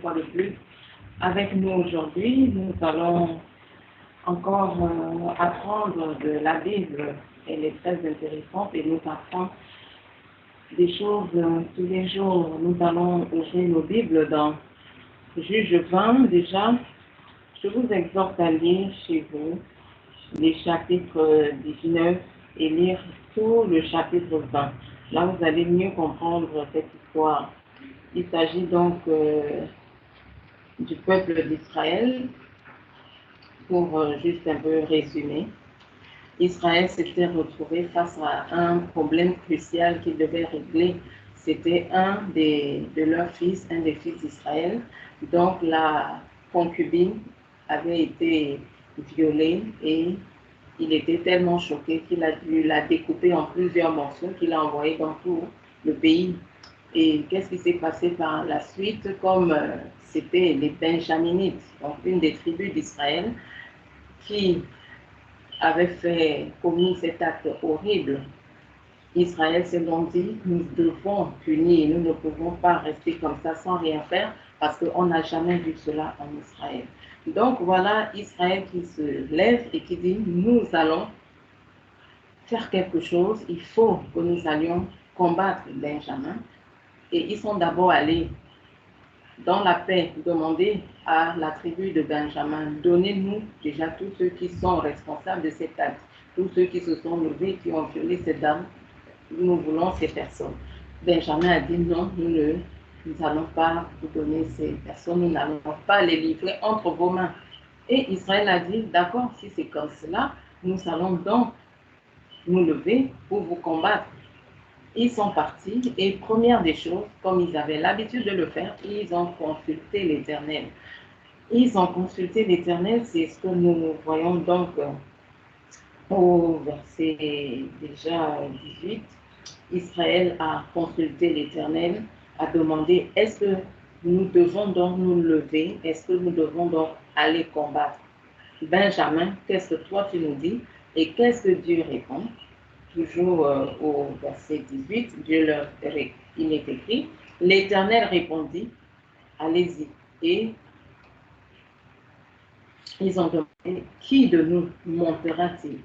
fois de plus avec nous aujourd'hui. Nous allons encore apprendre de la Bible. Elle est très intéressante et nous apprend des choses tous les jours. Nous allons ouvrir nos Bibles dans Juge 20 déjà. Je vous exhorte à lire chez vous les chapitres 19 et lire tout le chapitre 20. Là, vous allez mieux comprendre cette histoire. Il s'agit donc du peuple d'Israël. Pour juste un peu résumer, Israël s'était retrouvé face à un problème crucial qu'il devait régler. C'était un de leurs fils, un des fils d'Israël. Donc la concubine avait été violée et il était tellement choqué qu'il a dû la découper en plusieurs morceaux qu'il a envoyé dans tout le pays. Et qu'est-ce qui s'est passé par la suite? Comme c'était les Benjaminites, donc une des tribus d'Israël, qui avait commis cet acte horrible, Israël s'est donc dit, nous devons punir, nous ne pouvons pas rester comme ça sans rien faire, parce qu'on n'a jamais vu cela en Israël. Donc voilà Israël qui se lève et qui dit, nous allons faire quelque chose, il faut que nous allions combattre Benjamin. Et ils sont d'abord allés dans la paix demander à la tribu de Benjamin, donnez-nous déjà tous ceux qui sont responsables de cet acte, tous ceux qui se sont levés, qui ont violé ces dames, nous voulons ces personnes. Benjamin a dit non, nous n'allons pas vous donner ces personnes, nous n'allons pas les livrer entre vos mains. Et Israël a dit, d'accord, si c'est comme cela, nous allons donc nous lever pour vous combattre. Ils sont partis et première des choses, comme ils avaient l'habitude de le faire, ils ont consulté l'Éternel. Ils ont consulté l'Éternel, c'est ce que nous voyons donc au verset déjà 18. Israël a consulté l'Éternel, a demandé, est-ce que nous devons donc nous lever, est-ce que nous devons donc aller combattre? Benjamin, qu'est-ce que toi tu nous dis? Et qu'est-ce que Dieu répond? Toujours au verset 18, il est écrit, l'Éternel répondit, allez-y. Et ils ont demandé, qui de nous montera-t-il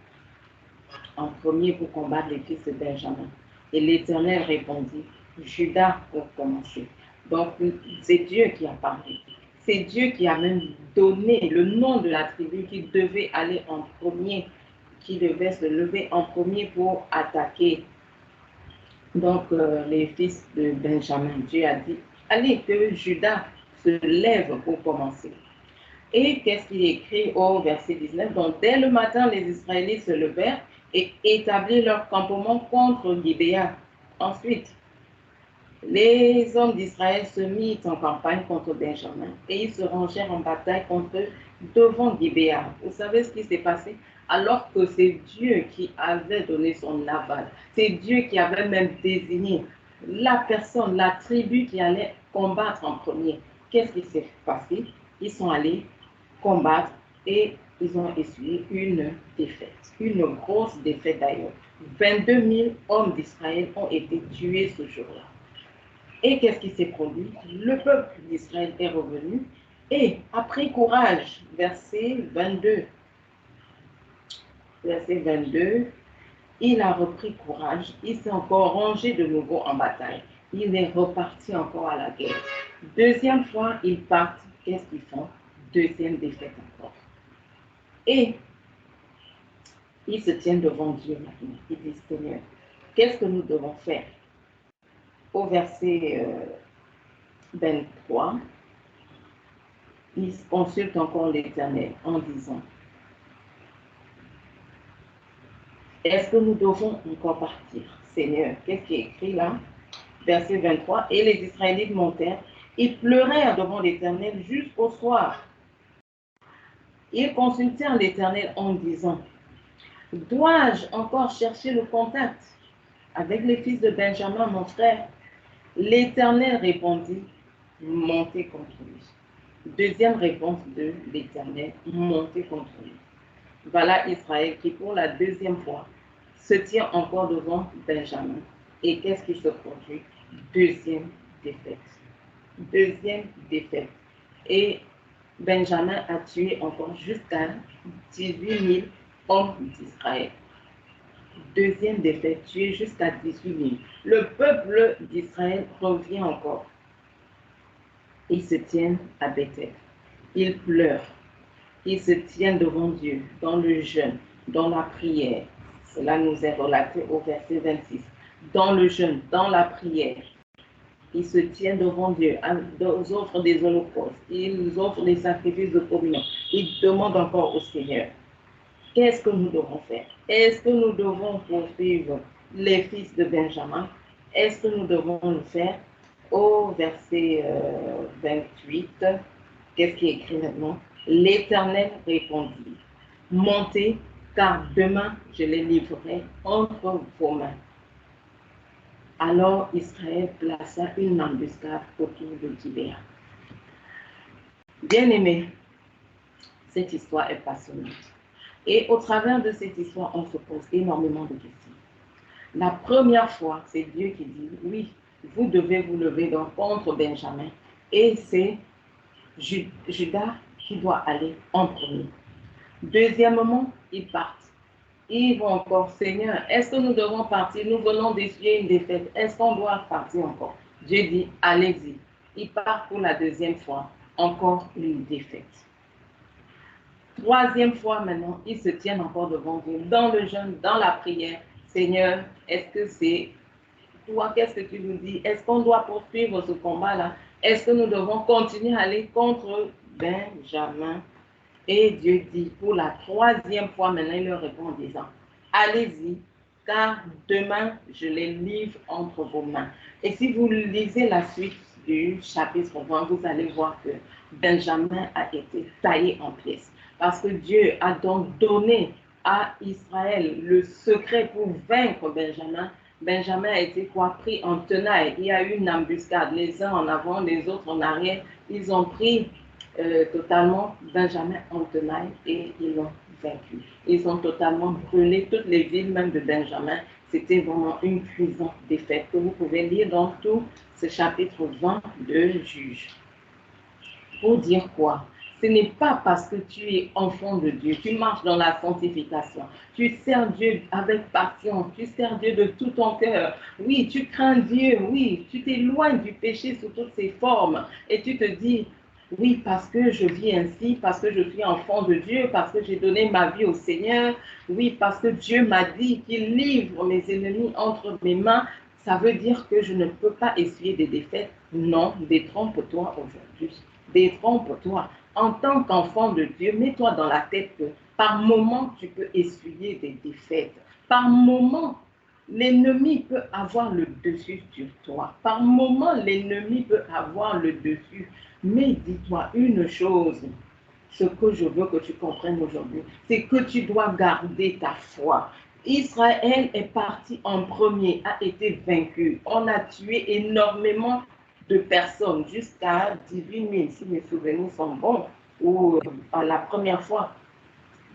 en premier pour combattre les fils de Benjamin? Et l'Éternel répondit, Judas pour commencer. Donc c'est Dieu qui a parlé. C'est Dieu qui a même donné le nom de la tribu qui devait aller en premier, qui devait se lever en premier pour attaquer donc les fils de Benjamin. Dieu a dit, allez, que Judas se lève pour commencer. Et qu'est-ce qu'il est écrit au verset 19? Donc dès le matin, les Israélites se levèrent et établirent leur campement contre Gibéa. Ensuite, les hommes d'Israël se mirent en campagne contre Benjamin et ils se rangèrent en bataille contre eux devant Gibéa. Vous savez ce qui s'est passé? Alors que c'est Dieu qui avait donné son aval. C'est Dieu qui avait même désigné la personne, la tribu qui allait combattre en premier. Qu'est-ce qui s'est passé? Ils sont allés combattre et ils ont essuyé une défaite, une grosse défaite d'ailleurs. 22 000 hommes d'Israël ont été tués ce jour-là. Et qu'est-ce qui s'est produit? Le peuple d'Israël est revenu et a pris courage. Verset 22. Verset 22. Il a repris courage. Il s'est encore rangé de nouveau en bataille. Il est reparti encore à la guerre. Deuxième fois, ils partent. Qu'est-ce qu'ils font? Deuxième défaite encore. Et ils se tiennent devant Dieu maintenant. Ils disent, Seigneur, qu'est-ce que nous devons faire? Au verset 23, ils consultent encore l'Éternel en disant, est-ce que nous devons encore partir, Seigneur? Qu'est-ce qui est écrit là? Verset 23, et les Israélites montèrent, ils pleurèrent devant l'Éternel jusqu'au soir. Ils consultèrent l'Éternel en disant, dois-je encore chercher le contact avec les fils de Benjamin, mon frère? L'Éternel répondit, montez contre lui. Deuxième réponse de l'Éternel, montez contre lui. Voilà Israël qui, pour la deuxième fois, se tient encore devant Benjamin. Et qu'est-ce qui se produit? Deuxième défaite. Deuxième défaite. Et Benjamin a tué encore jusqu'à 18 000 hommes d'Israël. Deuxième défaite, tué jusqu'à 18 000. Le peuple d'Israël revient encore. Ils se tiennent à Bethel. Ils pleurent. Ils se tiennent devant Dieu dans le jeûne, dans la prière. Cela nous est relaté au verset 26. Dans le jeûne, dans la prière, ils se tiennent devant Dieu, ils offrent des holocaustes, ils offrent des sacrifices de communion. Ils demandent encore au Seigneur, qu'est-ce que nous devons faire? Est-ce que nous devons poursuivre les fils de Benjamin? Est-ce que nous devons le faire? Au verset 28, qu'est-ce qui est écrit maintenant? L'Éternel répondit, montez, car demain je les livrerai entre vos mains. Alors Israël plaça une embuscade autour de Gibéa. Bien-aimés, cette histoire est passionnante. Et au travers de cette histoire, on se pose énormément de questions. La première fois, c'est Dieu qui dit, oui, vous devez vous lever donc contre Benjamin. Et c'est Judas qui doit aller en premier. Deuxièmement, ils partent. Ils vont encore, Seigneur, est-ce que nous devons partir? Nous venons d'essuyer une défaite. Est-ce qu'on doit partir encore? Dieu dit, allez-y. Ils partent pour la deuxième fois. Encore une défaite. Troisième fois maintenant, ils se tiennent encore devant Dieu, dans le jeûne, dans la prière. Seigneur, est-ce que c'est toi, qu'est-ce que tu nous dis? Est-ce qu'on doit poursuivre ce combat-là? Est-ce que nous devons continuer à aller contre Benjamin? Et Dieu dit, pour la troisième fois maintenant, il leur répond en disant, allez-y, car demain, je les livre entre vos mains. Et si vous lisez la suite du chapitre 20, vous allez voir que Benjamin a été taillé en pièces. Parce que Dieu a donc donné à Israël le secret pour vaincre Benjamin. Benjamin a été pris en tenaille. Il y a eu une embuscade, les uns en avant, les autres en arrière. Ils ont pris totalement Benjamin en tenaille et ils l'ont vaincu. Ils ont totalement brûlé toutes les villes même de Benjamin. C'était vraiment une cuisante défaite que vous pouvez lire dans tout ce chapitre 20 de Juges. Pour dire quoi? Ce n'est pas parce que tu es enfant de Dieu, tu marches dans la sanctification, tu sers Dieu avec passion, tu sers Dieu de tout ton cœur. Oui, tu crains Dieu, oui, tu t'éloignes du péché sous toutes ses formes et tu te dis, oui, parce que je vis ainsi, parce que je suis enfant de Dieu, parce que j'ai donné ma vie au Seigneur, oui, parce que Dieu m'a dit qu'il livre mes ennemis entre mes mains, ça veut dire que je ne peux pas essuyer des défaites. Non, détrompe-toi aujourd'hui. Détrompe-toi. En tant qu'enfant de Dieu, mets-toi dans la tête que par moment, tu peux essuyer des défaites. Par moment, l'ennemi peut avoir le dessus sur toi. Par moment, l'ennemi peut avoir le dessus. Mais dis-toi une chose, ce que je veux que tu comprennes aujourd'hui, c'est que tu dois garder ta foi. Israël est parti en premier, a été vaincu. On a tué énormément de personnes, jusqu'à 18 000, si mes souvenirs sont bons, ou la première fois.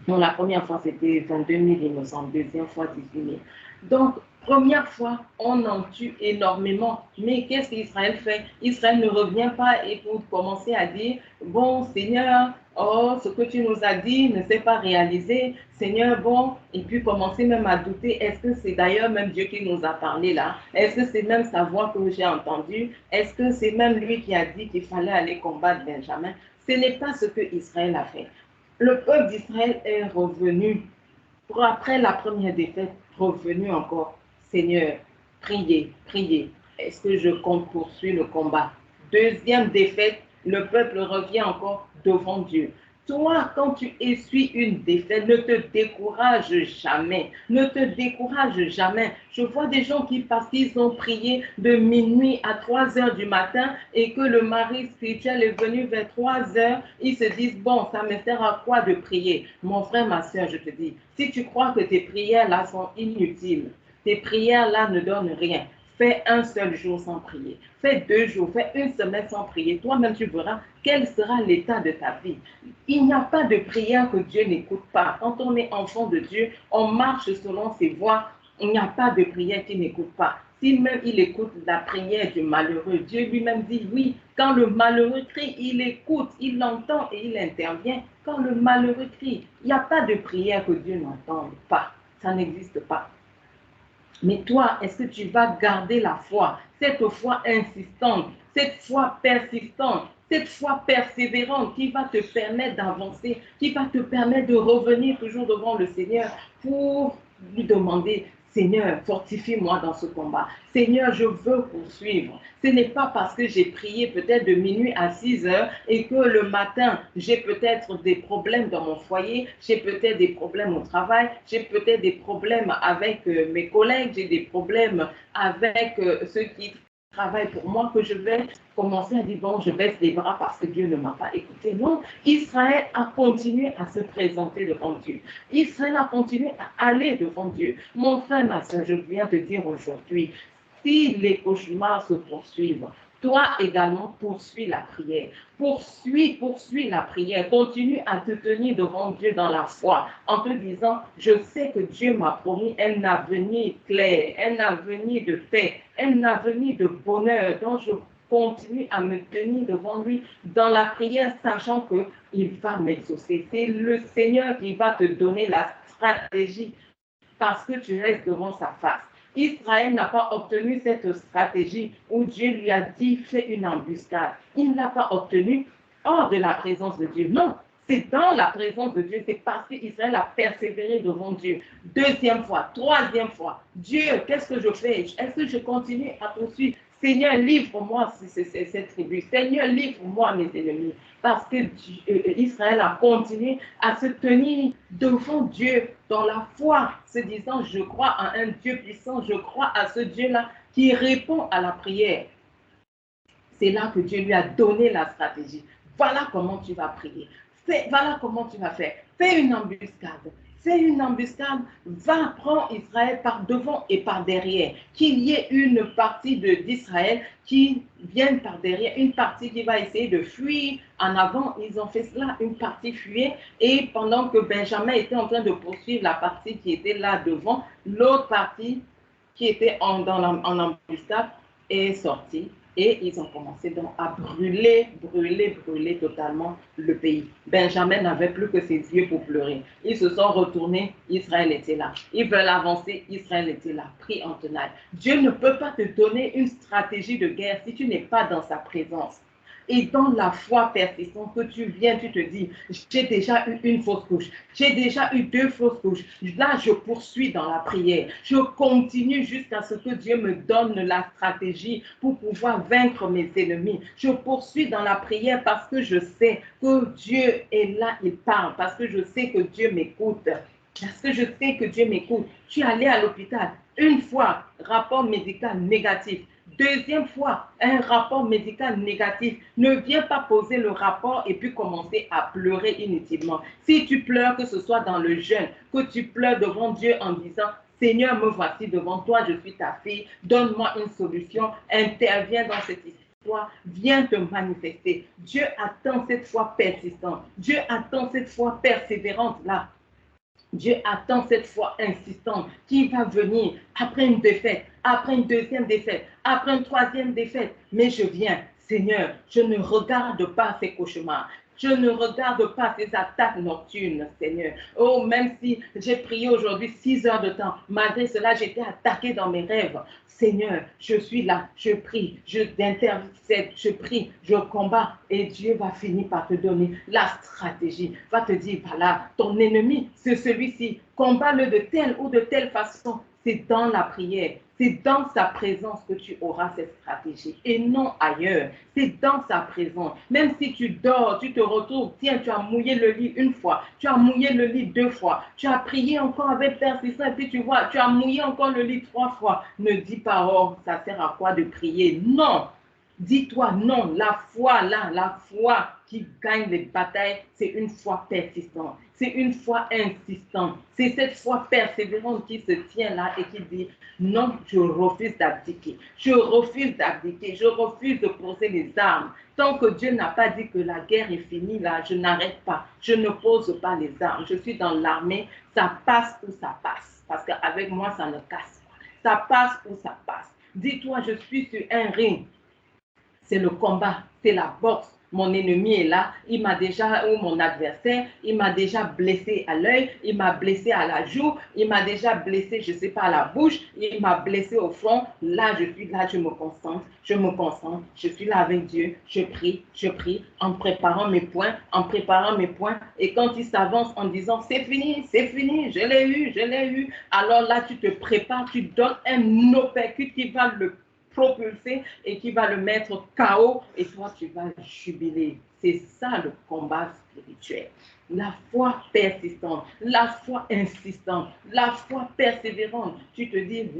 Non, la première fois, c'était 22 000, il me semble. Deuxième fois, 18 000. Donc, première fois, on en tue énormément. Mais qu'est-ce qu'Israël fait? Israël ne revient pas et pour commencer à dire, bon, Seigneur, oh, ce que tu nous as dit ne s'est pas réalisé. Seigneur, bon, et puis commencer même à douter, est-ce que c'est d'ailleurs même Dieu qui nous a parlé là? Est-ce que c'est même sa voix que j'ai entendue? Est-ce que c'est même lui qui a dit qu'il fallait aller combattre Benjamin? Ce n'est pas ce que Israël a fait. Le peuple d'Israël est revenu, après la première défaite, revenu encore. Seigneur, priez, priez. Est-ce que je poursuis le combat? Deuxième défaite, le peuple revient encore devant Dieu. Toi, quand tu essuies une défaite, ne te décourage jamais. Ne te décourage jamais. Je vois des gens qui, parce qu'ils ont prié de minuit à 3 heures du matin et que le mari spirituel est venu vers 3 heures, ils se disent, bon, ça me sert à quoi de prier? Mon frère, ma soeur, je te dis, si tu crois que tes prières-là sont inutiles, tes prières-là ne donnent rien, fais un seul jour sans prier. Fais 2 jours, fais une semaine sans prier. Toi-même, tu verras quel sera l'état de ta vie. Il n'y a pas de prière que Dieu n'écoute pas. Quand on est enfant de Dieu, on marche selon ses voies. Il n'y a pas de prière qui n'écoute pas. si même il écoute la prière du malheureux, Dieu lui-même dit oui, quand le malheureux crie, il écoute, il l'entend et il intervient. Quand le malheureux crie, il n'y a pas de prière que Dieu n'entende pas. Ça n'existe pas. Mais toi, est-ce que tu vas garder la foi, cette foi insistante, cette foi persistante, cette foi persévérante qui va te permettre d'avancer, qui va te permettre de revenir toujours devant le Seigneur pour lui demander, Seigneur, fortifie-moi dans ce combat. Seigneur, je veux poursuivre. Ce n'est pas parce que j'ai prié peut-être de minuit à 6 heures et que le matin, j'ai peut-être des problèmes dans mon foyer, j'ai peut-être des problèmes au travail, j'ai peut-être des problèmes avec mes collègues, j'ai des problèmes avec ceux qui travaillent pour moi, que je vais commencer à dire, bon, je baisse les bras parce que Dieu ne m'a pas écouté. Non, Israël a continué à se présenter devant Dieu. Israël a continué à aller devant Dieu. Mon frère, ma soeur, je viens te dire aujourd'hui, si les cauchemars se poursuivent, toi également poursuis la prière. Poursuis la prière. Continue à te tenir devant Dieu dans la foi en te disant, je sais que Dieu m'a promis un avenir clair, un avenir de paix, un avenir de bonheur dont je continue à me tenir devant lui dans la prière, sachant qu'il va m'exaucer. C'est le Seigneur qui va te donner la stratégie parce que tu restes devant sa face. Israël n'a pas obtenu cette stratégie où Dieu lui a dit fais une embuscade. Il ne l'a pas obtenu hors de la présence de Dieu. Non, c'est dans la présence de Dieu. C'est parce qu'Israël a persévéré devant Dieu. Deuxième fois, troisième fois. Dieu, qu'est-ce que je fais? Est-ce que je continue à poursuivre? Seigneur, livre-moi cette tribu. Seigneur, livre-moi mes ennemis. Parce que Israël a continué à se tenir devant Dieu dans la foi, se disant, je crois à un Dieu puissant, je crois à ce Dieu-là qui répond à la prière. C'est là que Dieu lui a donné la stratégie. Voilà comment tu vas prier. Voilà comment tu vas faire. Fais une embuscade. Fais une embuscade. Va prendre Israël par devant et par derrière. Qu'il y ait une partie d'Israël qui vienne par derrière, une partie qui va essayer de fuir en avant. Ils ont fait cela, une partie fuyait. Et pendant que Benjamin était en train de poursuivre la partie qui était là devant, l'autre partie qui était en embuscade est sortie. Et ils ont commencé donc à brûler totalement le pays. Benjamin n'avait plus que ses yeux pour pleurer. Ils se sont retournés, Israël était là. Ils veulent avancer, Israël était là, pris en tenaille. Dieu ne peut pas te donner une stratégie de guerre si tu n'es pas dans sa présence. Et dans la foi persistante que tu viens, tu te dis, j'ai déjà eu une fausse couche, j'ai déjà eu 2 fausses couches. Là, je poursuis dans la prière. Je continue jusqu'à ce que Dieu me donne la stratégie pour pouvoir vaincre mes ennemis. Je poursuis dans la prière parce que je sais que Dieu est là, il parle, parce que je sais que Dieu m'écoute. Parce que je sais que Dieu m'écoute. Tu es allé à l'hôpital une fois, rapport médical négatif. Deuxième fois, un rapport médical négatif. Ne viens pas poser le rapport et puis commencer à pleurer inutilement. Si tu pleures, que ce soit dans le jeûne, que tu pleures devant Dieu en disant, Seigneur, me voici devant toi, je suis ta fille, donne-moi une solution, interviens dans cette histoire, viens te manifester. Dieu attend cette foi persistante. Dieu attend cette foi persévérante là. Dieu attend cette foi insistante qui va venir après une défaite, après une deuxième défaite, après une troisième défaite. Mais je viens, Seigneur, je ne regarde pas ces cauchemars. Je ne regarde pas ces attaques nocturnes, Seigneur. Oh, même si j'ai prié aujourd'hui 6 heures de temps, malgré cela, j'étais attaquée dans mes rêves. Seigneur, je suis là, je prie, je t'intercède, je prie, je combats et Dieu va finir par te donner la stratégie, va te dire, voilà, ton ennemi, c'est celui-ci, combat-le de telle ou de telle façon. C'est dans la prière, c'est dans sa présence que tu auras cette stratégie et non ailleurs. C'est dans sa présence. Même si tu dors, tu te retrouves, tiens, tu as mouillé le lit une fois, tu as mouillé le lit 2 fois, tu as prié encore avec persistance et puis tu vois, tu as mouillé encore le lit 3 fois. Ne dis pas, oh, ça sert à quoi de prier? Non. Dis-toi non, la foi là, la foi qui gagne les batailles, c'est une foi persistante, c'est une foi insistante, c'est cette foi persévérante qui se tient là et qui dit non, je refuse d'abdiquer, je refuse d'abdiquer, je refuse de poser les armes. Tant que Dieu n'a pas dit que la guerre est finie là, je n'arrête pas, je ne pose pas les armes, je suis dans l'armée, ça passe ou ça passe, parce qu'avec moi ça ne casse pas, ça passe ou ça passe. Dis-toi, je suis sur un ring. C'est le combat, c'est la boxe. Mon ennemi est là, il m'a déjà, ou mon adversaire, il m'a déjà blessé à l'œil, il m'a blessé à la joue, il m'a déjà blessé, je ne sais pas, à la bouche, il m'a blessé au front. Là, je suis là, je me concentre, je suis là avec Dieu, je prie, en préparant mes points, Et quand il s'avance en disant, c'est fini, je l'ai eu. Alors là, tu te prépares, tu donnes un uppercut qui va le propulser et qui va le mettre KO et toi tu vas jubiler. C'est ça le combat spirituel. La foi persistante, la foi insistante, la foi persévérante. Tu te dis,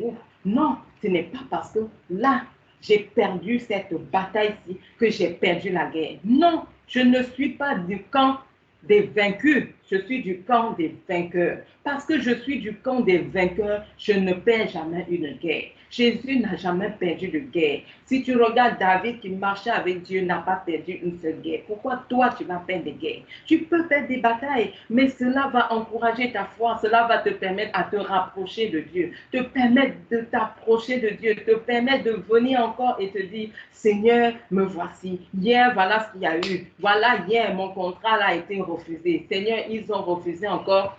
non, ce n'est pas parce que là, j'ai perdu cette bataille-ci que j'ai perdu la guerre. Non, je ne suis pas du camp des vaincus, je suis du camp des vainqueurs. Parce que je suis du camp des vainqueurs, je ne perds jamais une guerre. Jésus n'a jamais perdu de guerre. Si tu regardes David qui marchait avec Dieu, n'a pas perdu une seule guerre. Pourquoi toi, tu vas perdre des guerres? Tu peux perdre des batailles, mais cela va encourager ta foi, cela va te permettre à te rapprocher de Dieu, te permettre de t'approcher de Dieu, te permettre de venir encore et te dire, Seigneur, me voici. Hier, voilà ce qu'il y a eu. Voilà, hier, mon contrat a été refusé. Seigneur, ils ont refusé encore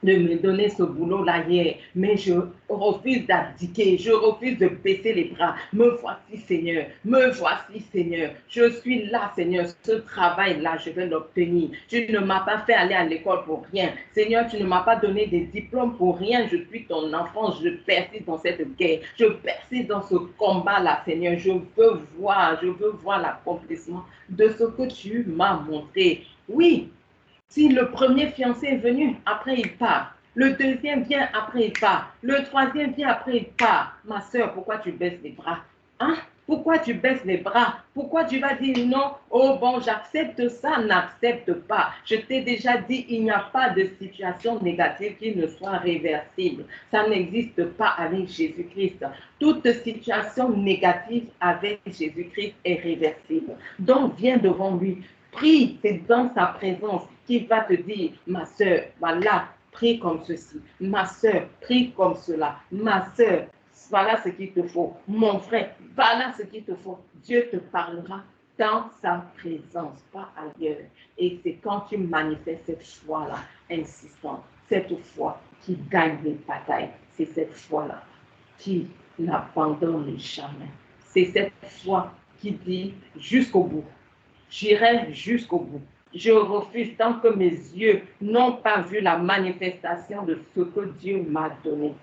de me donner ce boulot-là hier, mais je refuse d'abdiquer, je refuse de baisser les bras. Me voici, Seigneur, je suis là, Seigneur, ce travail-là, je vais l'obtenir. Tu ne m'as pas fait aller à l'école pour rien. Seigneur, tu ne m'as pas donné des diplômes pour rien. Je suis ton enfant, je persiste dans cette guerre, je persiste dans ce combat-là, Seigneur. Je veux voir l'accomplissement de ce que tu m'as montré. Oui. Si le premier fiancé est venu, après il part. Le deuxième vient, après il part. Le troisième vient, après il part. Ma soeur, pourquoi tu baisses les bras? Hein? Pourquoi tu baisses les bras? Pourquoi tu vas dire non? Oh bon, j'accepte ça, n'accepte pas. Je t'ai déjà dit, il n'y a pas de situation négative qui ne soit réversible. Ça n'existe pas avec Jésus-Christ. Toute situation négative avec Jésus-Christ est réversible. Donc, viens devant lui. Prie, c'est dans sa présence qu'il va te dire, ma soeur, voilà, prie comme ceci. Ma soeur, prie comme cela. Ma soeur, voilà ce qu'il te faut. Mon frère, voilà ce qu'il te faut. Dieu te parlera dans sa présence, pas ailleurs. Et c'est quand tu manifestes cette foi-là, insistante, cette foi qui gagne les batailles. C'est cette foi-là qui n'abandonne jamais. C'est cette foi qui dit jusqu'au bout. J'irai jusqu'au bout. Je refuse tant que mes yeux n'ont pas vu la manifestation de ce que Dieu m'a donné.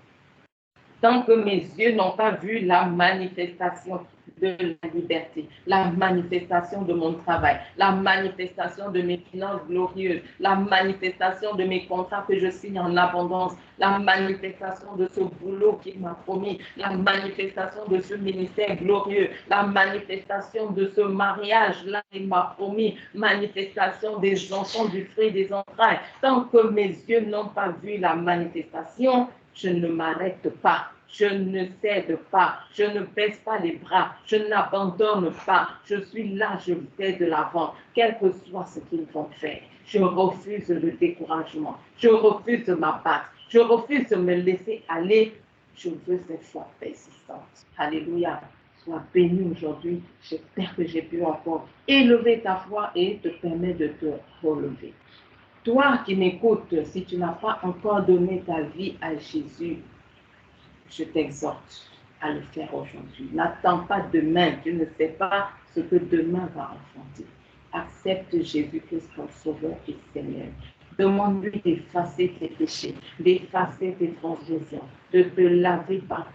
Tant que mes yeux n'ont pas vu la manifestation de la liberté, la manifestation de mon travail, la manifestation de mes finances glorieuses, la manifestation de mes contrats que je signe en abondance, la manifestation de ce boulot qu'il m'a promis, la manifestation de ce ministère glorieux, la manifestation de ce mariage-là qu'il m'a promis, manifestation des enfants du fruit des entrailles. Tant que mes yeux n'ont pas vu la manifestation, je ne m'arrête pas, je ne cède pas, je ne baisse pas les bras, je n'abandonne pas, je suis là, je vais de l'avant, quel que soit ce qu'ils vont faire. Je refuse le découragement, je refuse de m'abattre, je refuse de me laisser aller. Je veux cette foi persistante. Alléluia. Sois béni aujourd'hui. J'espère que j'ai pu encore élever ta foi et te permettre de te relever. Toi qui m'écoutes, si tu n'as pas encore donné ta vie à Jésus, je t'exhorte à le faire aujourd'hui. N'attends pas demain, tu ne sais pas ce que demain va enfanter. Accepte Jésus-Christ comme Sauveur et Seigneur. Demande-lui d'effacer tes péchés, d'effacer tes transgressions, de te laver par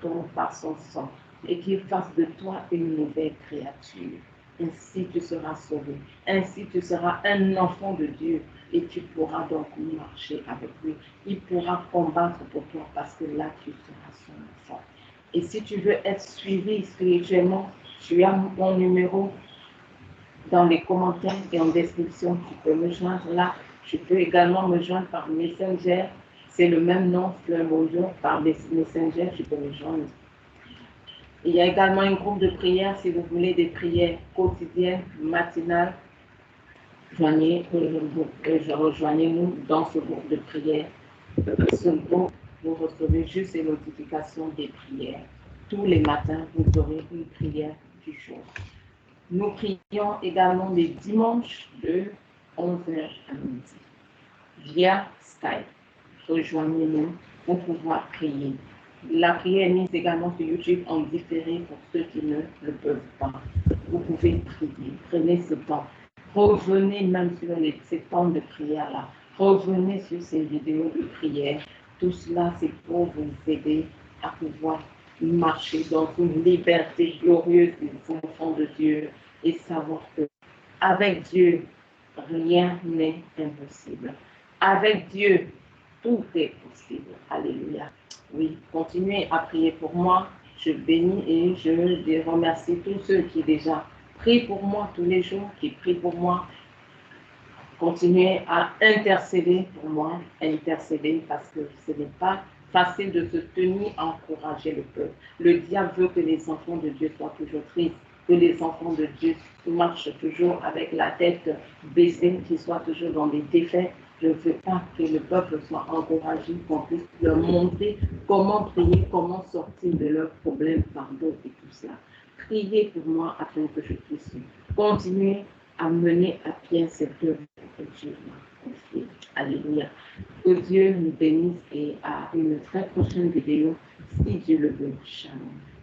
son sang et qu'il fasse de toi une nouvelle créature. Ainsi tu seras sauvé, ainsi tu seras un enfant de Dieu et tu pourras donc marcher avec lui. Il pourra combattre pour toi parce que là tu seras son enfant. Et si tu veux être suivi spirituellement, tu as mon numéro dans les commentaires et en description. Tu peux me joindre là. Tu peux également me joindre par Messenger. C'est le même nom, Fleur Bonjour. Par Messenger, tu peux me joindre. Il y a également un groupe de prière si vous voulez des prières quotidiennes, matinales. Rejoignez-nous dans ce groupe de prière. Ce groupe, vous recevez juste les notifications des prières. tous les matins, vous aurez une prière du jour. Nous prions également les dimanches de 11h à midi via Skype. Rejoignez-nous pour pouvoir prier. La prière est mise également sur YouTube en différé pour ceux qui ne le peuvent pas. Vous pouvez prier, prenez ce temps. Revenez même sur ces temps de prière-là. Revenez sur ces vidéos de prière. Tout cela, c'est pour vous aider à pouvoir marcher dans une liberté glorieuse des enfants de Dieu et savoir que avec Dieu, rien n'est impossible. Avec Dieu, tout est possible. Alléluia. Oui, continuez à prier pour moi. Je bénis et je remercie tous ceux qui déjà prient pour moi tous les jours, qui prient pour moi. Continuez à intercéder pour moi, intercéder parce que ce n'est pas facile de se tenir à encourager le peuple. Le diable veut que les enfants de Dieu soient toujours tristes, que les enfants de Dieu marchent toujours avec la tête baissée, qu'ils soient toujours dans des défaites. Je ne veux pas que le peuple soit encouragé, qu'on puisse leur montrer comment prier, comment sortir de leurs problèmes, pardon et tout cela. Priez pour moi afin que je puisse continuer à mener à bien cette œuvre que Dieu m'a confiée. Alléluia. Que Dieu nous bénisse et à une très prochaine vidéo, si Dieu le veut. Shalom.